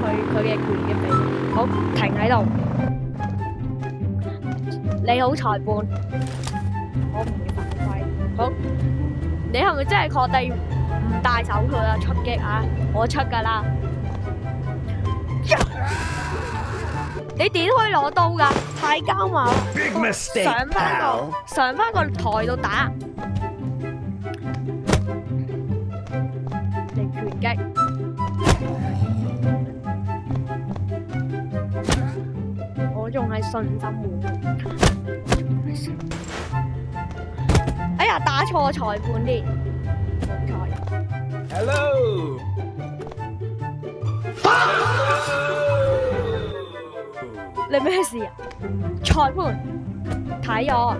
落去佢嘅拳嘅尾。好，停喺度。你好，裁判，我唔會犯規。好，你係咪真係確定唔戴手套啊？出擊啊！我出㗎啦。你點可以攞刀㗎？太膠嘛！上翻個台度打。你拳擊。我仲係信心滿。哎呀，打錯裁判啲。冇錯。Hello。你咩事啊？裁判，睇我。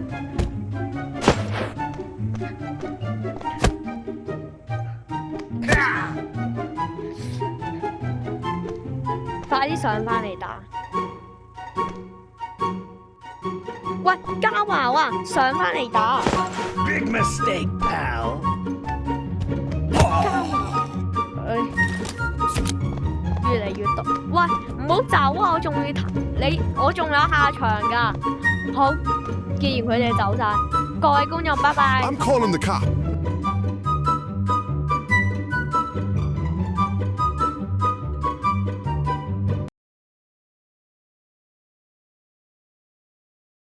快啲上返嚟打！喂，加矛啊，上返嚟打！ Big mistake, pal。加矛，越嚟越多。喂，唔好走啊！我仲要我仲有下場㗎。好，既然佢哋走晒，各位觀眾，拜拜。I'm calling the cops.